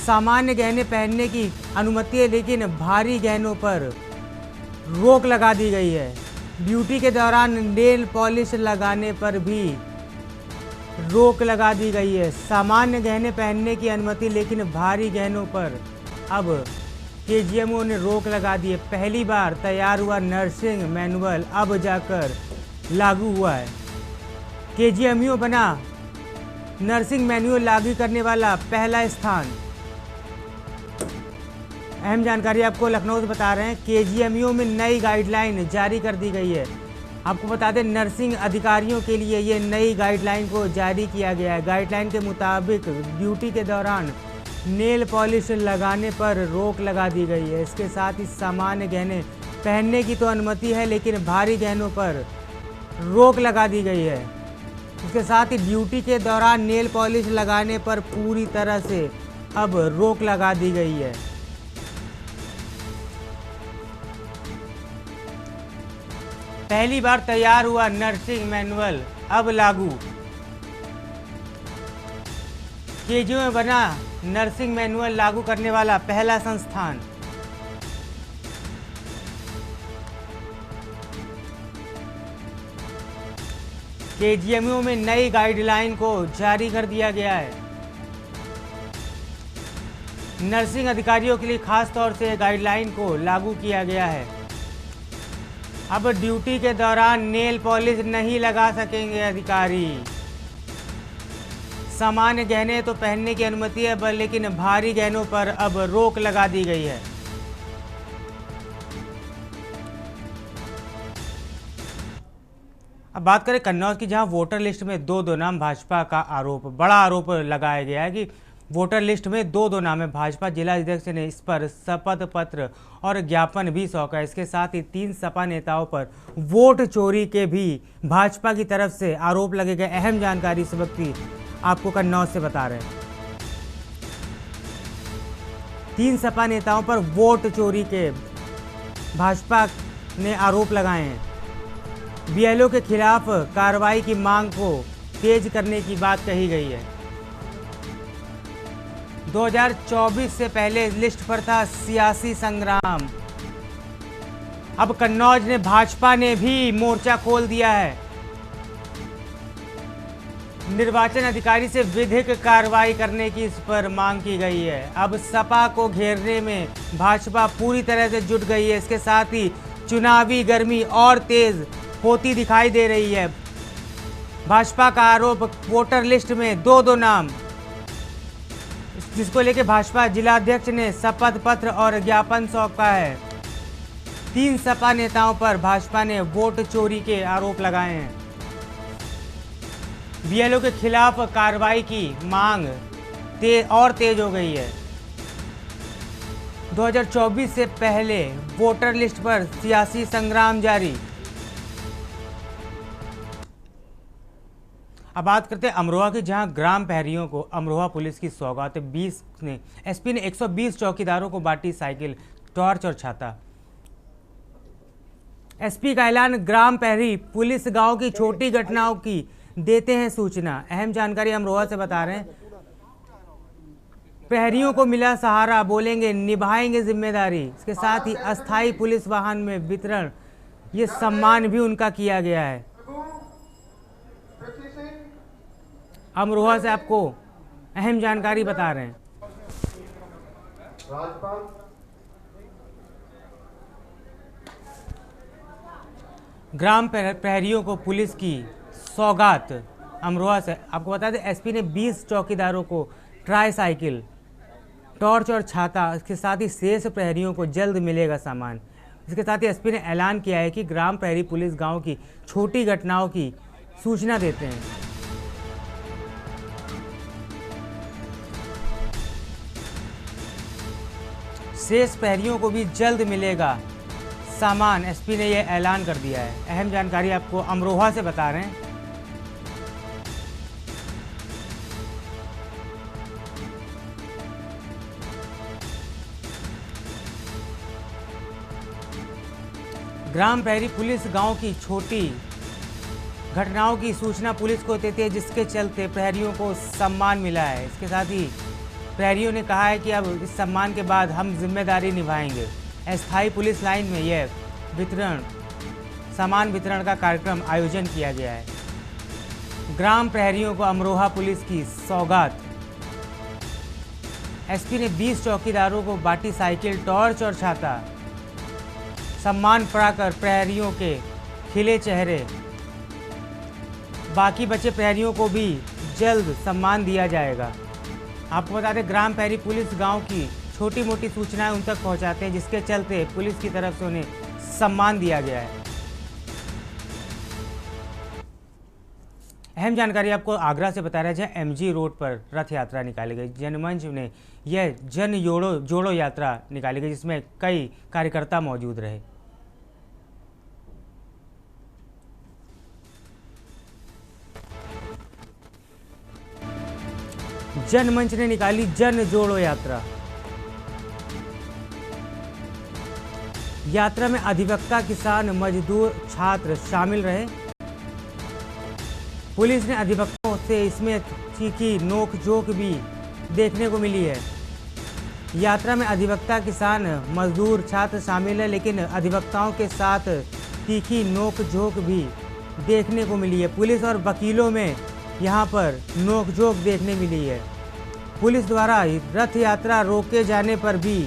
सामान्य गहने पहनने की अनुमति है, लेकिन भारी गहनों पर रोक लगा दी गई है। ड्यूटी के दौरान नेल पॉलिश लगाने पर भी रोक लगा दी गई है। सामान्य गहने पहनने की अनुमति, लेकिन भारी गहनों पर अब केजीएमयू ने रोक लगा दी है। पहली बार तैयार हुआ नर्सिंग मैनुअल अब जाकर लागू हुआ है। केजीएमयू बना नर्सिंग मैनुअल लागू करने वाला पहला स्थान। अहम जानकारी आपको लखनऊ से बता रहे हैं, केजीएमयू में नई गाइडलाइन जारी कर दी गई है। आपको बता दें, नर्सिंग अधिकारियों के लिए ये नई गाइडलाइन को जारी किया गया है। गाइडलाइन के मुताबिक ड्यूटी के दौरान नेल पॉलिश लगाने पर रोक लगा दी गई है। इसके साथ ही सामान्य गहने पहनने की तो अनुमति है, लेकिन भारी गहनों पर रोक लगा दी गई है। इसके साथ ही ड्यूटी के दौरान नेल पॉलिश लगाने पर पूरी तरह से अब रोक लगा दी गई है। पहली बार तैयार हुआ नर्सिंग मैनुअल अब लागू। केजीएमयू में बना नर्सिंग मैनुअल लागू करने वाला पहला संस्थान। केजीएमयू में नई गाइडलाइन को जारी कर दिया गया है। नर्सिंग अधिकारियों के लिए खास तौर से गाइडलाइन को लागू किया गया है। अब ड्यूटी के दौरान नेल पॉलिश नहीं लगा सकेंगे अधिकारी। सामान्य गहने तो पहनने की अनुमति है, लेकिन भारी गहनों पर अब रोक लगा दी गई है। अब बात करें कन्नौज की, जहां वोटर लिस्ट में दो नाम भाजपा का बड़ा आरोप लगाया गया है कि वोटर लिस्ट में दो नाम है। भाजपा जिला अध्यक्ष ने इस पर शपथ पत्र और ज्ञापन भी सौंपा। इसके साथ ही 3 सपा नेताओं पर वोट चोरी के भी भाजपा की तरफ से आरोप लगे गए। अहम जानकारी इस वक्त की आपको कन्नौज से बता रहे हैं। 3 सपा नेताओं पर वोट चोरी के भाजपा ने आरोप लगाए हैं। बीएलओ के खिलाफ कार्रवाई की मांग को तेज करने की बात कही गई है। 2024 से पहले लिस्ट पर था सियासी संग्राम। अब कन्नौज ने भाजपा ने भी मोर्चा खोल दिया है। निर्वाचन अधिकारी से विधिक कार्रवाई करने की इस पर मांग की गई है। अब सपा को घेरने में भाजपा पूरी तरह से जुट गई है। इसके साथ ही चुनावी गर्मी और तेज होती दिखाई दे रही है। भाजपा का आरोप, वोटर लिस्ट में दो नाम, जिसको लेकर भाजपा जिलाध्यक्ष ने शपथ पत्र और ज्ञापन सौंपा है। 3 सपा नेताओं पर भाजपा ने वोट चोरी के आरोप लगाए हैं। बीएलओ के खिलाफ कार्रवाई की मांग तेज हो गई है। 2024 से पहले वोटर लिस्ट पर सियासी संग्राम जारी। अब बात करते हैं अमरोहा की, जहां ग्राम प्रहरियों को अमरोहा पुलिस की सौगात। एसपी ने 120 चौकीदारों को बांटी साइकिल, टॉर्च और छाता। एसपी का ऐलान, ग्राम प्रहरी पुलिस गांव की छोटी घटनाओं की देते हैं सूचना। अहम जानकारी अमरोहा से बता रहे हैं। प्रहरियों को मिला सहारा, बोलेंगे निभाएंगे जिम्मेदारी। इसके साथ ही अस्थाई पुलिस वाहन में वितरण, ये सम्मान भी उनका किया गया है। अमरोहा से आपको अहम जानकारी बता रहे हैं। ग्राम प्रहरियों को पुलिस की सौगात अमरोहा से। आपको बता दें, एसपी ने 20 चौकीदारों को ट्राई साइकिल, टॉर्च और छाता, इसके साथ ही शेष प्रहरियों को जल्द मिलेगा सामान। इसके साथ ही एसपी ने ऐलान किया है कि ग्राम प्रहरी पुलिस गांव की छोटी घटनाओं की सूचना देते हैं। शेष प्रहरियों को भी जल्द मिलेगा सामान, एसपी ने यह ऐलान कर दिया है। अहम जानकारी आपको अमरोहा से बता रहे हैं। ग्राम प्रहरी पुलिस गांव की छोटी घटनाओं की सूचना पुलिस को देती है, जिसके चलते प्रहरियों को सम्मान मिला है। इसके साथ ही प्रहरियों ने कहा है कि अब इस सम्मान के बाद हम जिम्मेदारी निभाएंगे। अस्थाई पुलिस लाइन में यह सामान वितरण का कार्यक्रम आयोजन किया गया है। ग्राम प्रहरियों को अमरोहा पुलिस की सौगात। एसपी ने 20 चौकीदारों को बांटी साइकिल, टॉर्च और छाता। सम्मान पाकर प्रहरियों के खिले चेहरे। बाकी बचे प्रहरियों को भी जल्द सम्मान दिया जाएगा। आपको बता दें, ग्राम प्रहरी पुलिस गांव की छोटी मोटी सूचनाएं उन तक पहुंचाते हैं, जिसके चलते पुलिस की तरफ से उन्हें सम्मान दिया गया है। अहम जानकारी आपको आगरा से बता रहे हैं, जहां एमजी रोड पर रथ यात्रा निकाली गई। जनमंच ने यह जन जोड़ो यात्रा निकाली गई, जिसमें कई कार्यकर्ता मौजूद रहे। जनमंच ने निकाली जन जोड़ो यात्रा। यात्रा में अधिवक्ता, किसान, मजदूर, छात्र शामिल रहे। पुलिस ने अधिवक्ताओं से इसमें तीखी नोक-झोंक भी देखने को मिली है। यात्रा में अधिवक्ता, किसान, मजदूर, छात्र शामिल है, लेकिन अधिवक्ताओं के साथ तीखी नोक-झोंक भी देखने को मिली है। पुलिस और वकीलों में यहां पर नोक-झोंक देखने मिली है। पुलिस द्वारा रथ यात्रा रोके जाने पर भी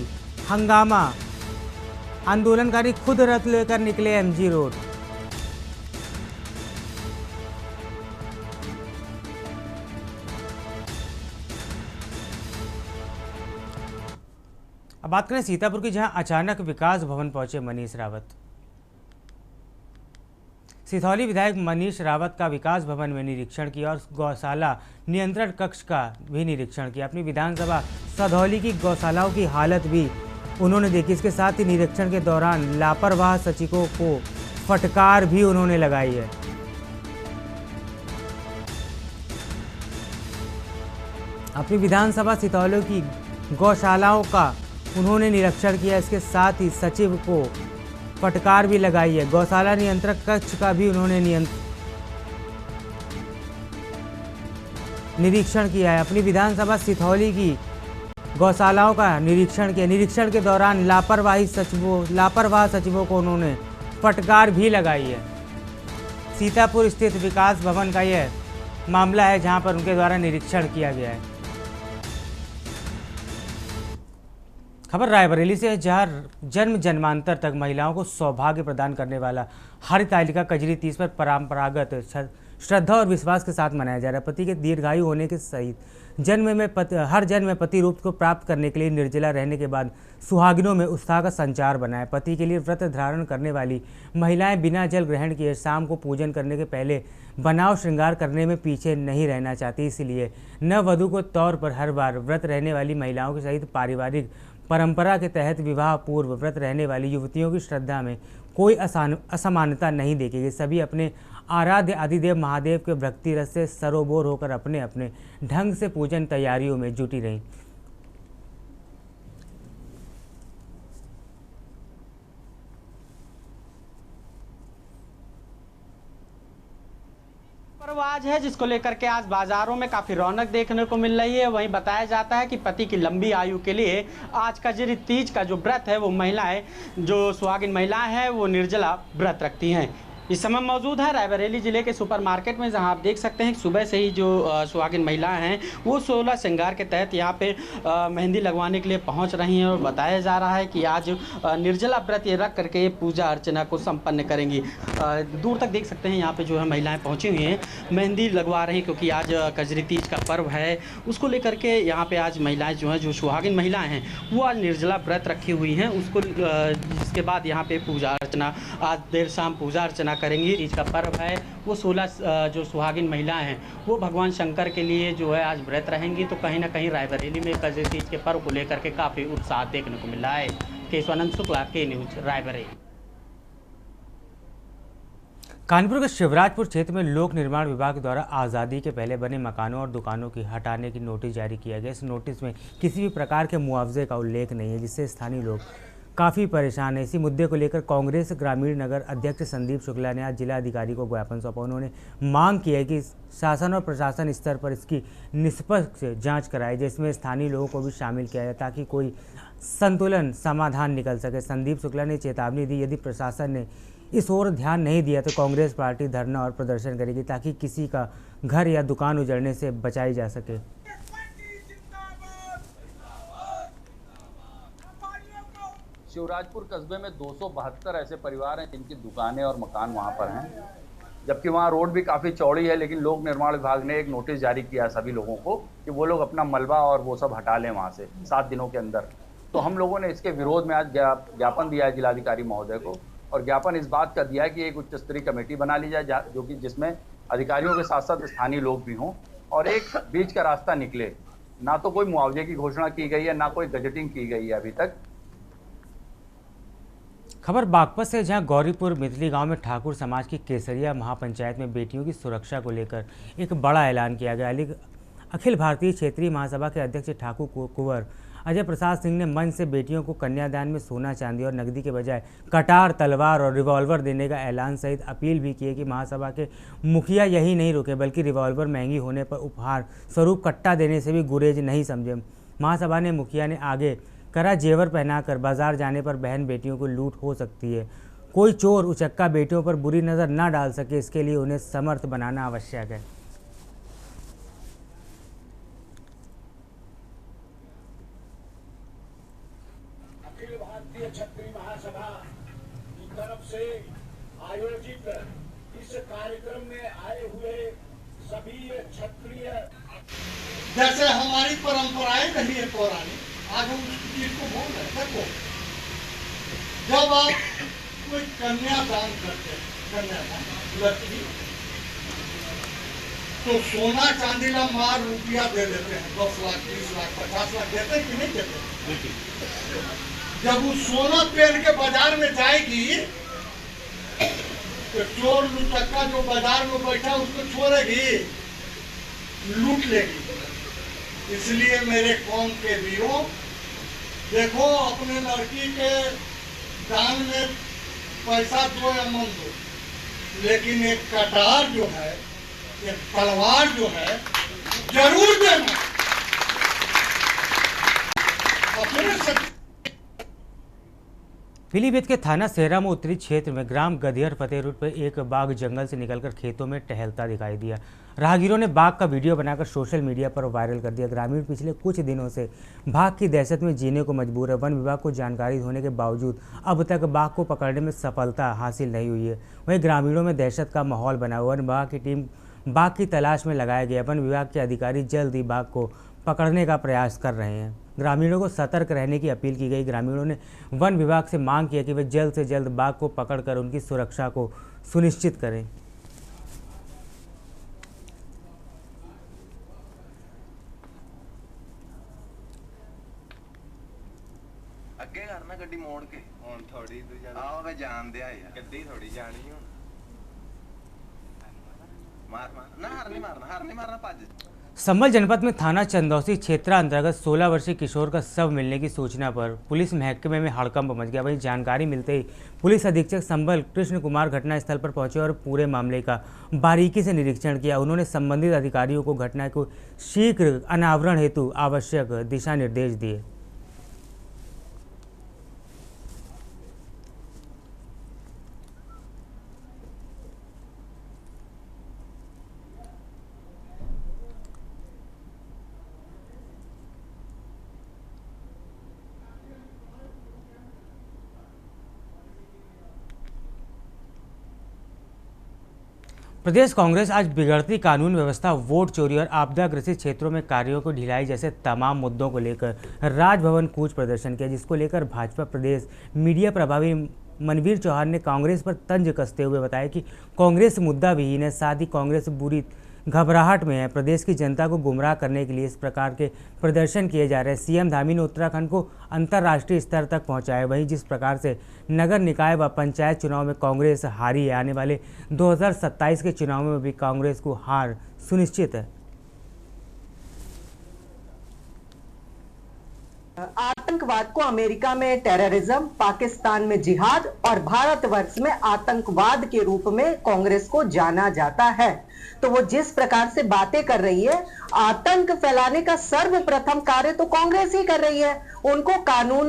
हंगामा। आंदोलनकारी खुद रथ लेकर निकले एमजी रोड। अब बात करें सीतापुर की, जहां अचानक विकास भवन पहुंचे मनीष रावत। सिथौली विधायक मनीष रावत का विकास भवन में निरीक्षण किया और गौशाला नियंत्रण कक्ष का भी निरीक्षण किया। अपनी विधानसभा सधौली की गौशालाओं की हालत भी उन्होंने देखी। इसके साथ ही निरीक्षण के दौरान लापरवाह सचिवों को फटकार भी उन्होंने लगाई है। अपनी विधानसभा सितौली की गौशालाओं का उन्होंने निरीक्षण किया। इसके साथ ही सचिव को फटकार भी लगाई है। गौशाला नियंत्रक कक्ष का भी उन्होंने निरीक्षण किया है। अपनी विधानसभा सिथौली की गौशालाओं का निरीक्षण किया। निरीक्षण के दौरान लापरवाह सचिवों को उन्होंने फटकार भी लगाई है। सीतापुर स्थित विकास भवन का यह मामला है जहां पर उनके द्वारा निरीक्षण किया गया है। खबर रायबरेली से है, जहां जन्म जन्मांतर तक महिलाओं को सौभाग्य प्रदान करने वाला हरितालिका कजरी तीज पर परंपरागत श्रद्धा और विश्वास के साथ मनाया जा रहा है। पति के दीर्घायु होने के सहित हर जन्म में पति रूप को प्राप्त करने के लिए निर्जला रहने के बाद सुहागिनों में उत्साह का संचार बना है। पति के लिए व्रत धारण करने वाली महिलाएं बिना जल ग्रहण किए शाम को पूजन करने के पहले बनाव श्रृंगार करने में पीछे नहीं रहना चाहती। इसलिए नववधु को तौर पर हर बार व्रत रहने वाली महिलाओं के सहित पारिवारिक परंपरा के तहत विवाह पूर्व व्रत रहने वाली युवतियों की श्रद्धा में कोई असमानता नहीं देखी गई। सभी अपने आराध्य आदिदेव महादेव के भक्ति रस से सरोबोर होकर अपने अपने ढंग से पूजन तैयारियों में जुटी रहीं। पर्वाज है जिसको लेकर के आज बाजारों में काफी रौनक देखने को मिल रही है। वहीं बताया जाता है कि पति की लंबी आयु के लिए आज कजरी तीज का जो व्रत है वो महिलाएं, जो सुहागिन महिलाएं हैं, वो निर्जला व्रत रखती हैं। इस समय मौजूद है रायबरेली जिले के सुपरमार्केट में, जहां आप देख सकते हैं कि सुबह से ही जो सुहागिन महिलाएं हैं वो 16 श्रृंगार के तहत यहां पे मेहंदी लगवाने के लिए पहुंच रही हैं और बताया जा रहा है कि आज निर्जला व्रत ये रख करके पूजा अर्चना को संपन्न करेंगी। दूर तक देख सकते हैं यहाँ पे जो है महिलाएं पहुंची हुई हैं, मेहंदी लगवा रही हैं, क्योंकि आज कजरी तीज का पर्व है। उसको लेकर के यहाँ पे आज महिलाएं जो हैं, जो सुहागिन महिलाएं हैं, वो आज निर्जला व्रत रखी हुई हैं। उसको जिसके बाद यहाँ पे पूजा अर्चना, आज देर शाम पूजा अर्चना करेंगी। तीज का पर्व है, वो 16 जो सुहागिन महिलाएं हैं वो भगवान शंकर के लिए जो है आज व्रत रहेंगी। तो कहीं ना कहीं रायबरेली में कजरी तीज के पर्व को लेकर के काफ़ी उत्साह देखने को मिल रहा है। केशवानंद शुक्ला, के न्यूज, रायबरेली। कानपुर के शिवराजपुर क्षेत्र में लोक निर्माण विभाग द्वारा आज़ादी के पहले बने मकानों और दुकानों की हटाने की नोटिस जारी किया गया। इस नोटिस में किसी भी प्रकार के मुआवजे का उल्लेख नहीं है, जिससे स्थानीय लोग काफ़ी परेशान है। इसी मुद्दे को लेकर कांग्रेस ग्रामीण नगर अध्यक्ष संदीप शुक्ला ने आज जिला अधिकारी को ज्ञापन सौंपा। उन्होंने मांग की है कि शासन और प्रशासन स्तर पर इसकी निष्पक्ष जांच कराए, जिसमें स्थानीय लोगों को भी शामिल किया जाए ताकि कोई संतुलन समाधान निकल सके। संदीप शुक्ला ने चेतावनी दी, यदि प्रशासन ने इस ओर ध्यान नहीं दिया तो कांग्रेस पार्टी धरना और प्रदर्शन करेगी ताकि किसी का घर या दुकान उजड़ने से बचाई जा सके। शिवराजपुर कस्बे में 272 ऐसे परिवार हैं जिनकी दुकानें और मकान वहां पर हैं, जबकि वहां रोड भी काफ़ी चौड़ी है। लेकिन लोक निर्माण विभाग ने एक नोटिस जारी किया सभी लोगों को कि वो लोग अपना मलबा और वो सब हटा लें वहां से 7 दिनों के अंदर। तो हम लोगों ने इसके विरोध में आज ज्ञापन दिया है जिलाधिकारी महोदय को, और ज्ञापन इस बात का दिया है कि एक उच्च स्तरीय कमेटी बना ली जाए जो कि जिसमें अधिकारियों के साथ साथ स्थानीय लोग भी हों और एक बीच का रास्ता निकले। ना तो कोई मुआवजे की घोषणा की गई है, ना कोई बजटिंग की गई है अभी तक। खबर बागपत से, जहां गौरीपुर मितली गांव में ठाकुर समाज की केसरिया महापंचायत में बेटियों की सुरक्षा को लेकर एक बड़ा ऐलान किया गया। अखिल भारतीय क्षेत्रीय महासभा के अध्यक्ष ठाकुर कुंवर अजय प्रसाद सिंह ने मंच से बेटियों को कन्यादान में सोना चांदी और नकदी के बजाय कटार, तलवार और रिवॉल्वर देने का ऐलान सहित अपील भी की कि महासभा के मुखिया यही नहीं रुके बल्कि रिवॉल्वर महंगी होने पर उपहार स्वरूप कट्टा देने से भी गुरेज नहीं समझे। महासभा ने मुखिया ने आगे करा, जेवर पहनाकर बाजार जाने पर बहन बेटियों को लूट हो सकती है। कोई चोर उचक्का बेटियों पर बुरी नज़र न डाल सके, इसके लिए उन्हें समर्थ बनाना आवश्यक है। अखिल भारतीय क्षत्रिय महासभा की तरफ से आयोजित इस कार्यक्रम में आए हुए सभी क्षत्रिय, जैसे हमारी परंपराएं रही है पौराणिक, आज हम उस चीज को बोल रहे हैं। देखो, जब आप कोई कन्यादान करते हैं कन्या था लड़की, तो सोना चांदी ला मार रुपया दे देते हैं, 10 लाख 20 लाख 50 लाख देते हैं कि नहीं देते? जब वो सोना पहन के बाजार में जाएगी तो चोर लुटक्का जो बाजार में बैठा उसको छोड़ेगी, लूट लेगी। इसलिए मेरे कौम के वीरों, देखो अपने लड़की के दान में पैसा दो या मन दो, लेकिन एक कटार जो है, एक तलवार जो है, जरूर देना। अपने सब पीलीभीत के थाना सेहरा में उत्तरी क्षेत्र में ग्राम गधियर फतेह रोड पर एक बाघ जंगल से निकलकर खेतों में टहलता दिखाई दिया। राहगीरों ने बाघ का वीडियो बनाकर सोशल मीडिया पर वायरल कर दिया। ग्रामीण पिछले कुछ दिनों से बाघ की दहशत में जीने को मजबूर है। वन विभाग को जानकारी होने के बावजूद अब तक बाघ को पकड़ने में सफलता हासिल नहीं हुई है। वहीं ग्रामीणों में दहशत का माहौल बना हुआ। वन विभाग की टीम बाघ की तलाश में लगाया गया। वन विभाग के अधिकारी जल्द ही बाघ को पकड़ने का प्रयास कर रहे हैं। ग्रामीणों को सतर्क रहने की अपील की गई। ग्रामीणों ने वन विभाग से मांग की कि वे जल्द से जल्द बाघ को पकड़कर उनकी सुरक्षा को सुनिश्चित करें। ਅੱਗੇ ਕਰਨਾ ਗੱਡੀ ਮੋੜ ਕੇ ਹੁਣ ਥੋੜੀ ਆਓ ਵੇ ਜਾਣਦੇ ਆ ਯਾਰ ਗੱਡੀ ਥੋੜੀ ਜਾਣੀ ਹੁਣ ਮਾਰ ਨਾ ਹਰ ਨਹੀਂ ਮਾਰਨਾ ਭੱਜ। संभल जनपद में थाना चंदौसी क्षेत्र अंतर्गत 16 वर्षीय किशोर का शव मिलने की सूचना पर पुलिस महकमे में हड़कंप मच गया। वहीं जानकारी मिलते ही पुलिस अधीक्षक संभल कृष्ण कुमार घटनास्थल पर पहुंचे और पूरे मामले का बारीकी से निरीक्षण किया। उन्होंने संबंधित अधिकारियों को घटना को शीघ्र अनावरण हेतु आवश्यक दिशा निर्देश दिए। प्रदेश कांग्रेस आज बिगड़ती कानून व्यवस्था, वोट चोरी और आपदाग्रसित क्षेत्रों में कार्यों को ढिलाई जैसे तमाम मुद्दों को लेकर राजभवन कूच प्रदर्शन किया, जिसको लेकर भाजपा प्रदेश मीडिया प्रभारी मनवीर चौहान ने कांग्रेस पर तंज कसते हुए बताया कि कांग्रेस मुद्दा विहीन है, साथ ही कांग्रेस बुरी घबराहट में है। प्रदेश की जनता को गुमराह करने के लिए इस प्रकार के प्रदर्शन किए जा रहे हैं। सीएम धामी ने उत्तराखंड को अंतर्राष्ट्रीय स्तर तक पहुंचाया। वहीं जिस प्रकार से नगर निकाय व पंचायत चुनाव में कांग्रेस हारी है, आने वाले 2027 के चुनाव में भी कांग्रेस को हार सुनिश्चित है। आतंकवाद को अमेरिका में टेररिज्म, पाकिस्तान में जिहाद और भारतवर्ष में आतंकवाद के रूप में कांग्रेस को जाना जाता है। तो वो जिस प्रकार से बातें कर रही है, आतंक फैलाने का सर्वप्रथम कार्य तो कांग्रेस ही कर रही है। उनको कानून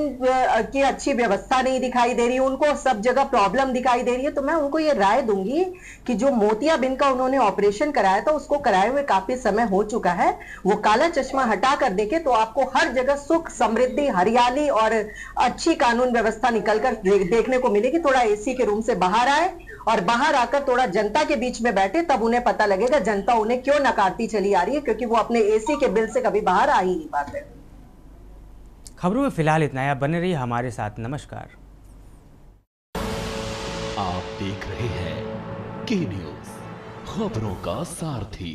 की अच्छी व्यवस्था नहीं दिखाई दे रही, उनको सब जगह प्रॉब्लम दिखाई दे रही है। तो मैं उनको ये राय दूंगी कि जो मोतियाबिंद का उन्होंने ऑपरेशन कराया था, उसको कराए हुए काफी समय हो चुका है। वो काला चश्मा हटा कर देखे तो आपको हर जगह सुख, समृद्धि, हरियाली और अच्छी कानून व्यवस्था निकलकर देखने को मिलेगी। थोड़ा एसी के रूम से बाहर आए और बाहर आकर थोड़ा जनता के बीच में बैठे, तब उन्हें पता लगेगा जनता उन्हें क्यों नकारती चली आ रही है, क्योंकि वो अपने एसी के बिल से कभी बाहर आ ही नहीं पाते। खबरों में फिलहाल इतना है। बने रहिए हमारे साथ। नमस्कार। आप देख रहे हैं के न्यूज़, खबरों का सारथी।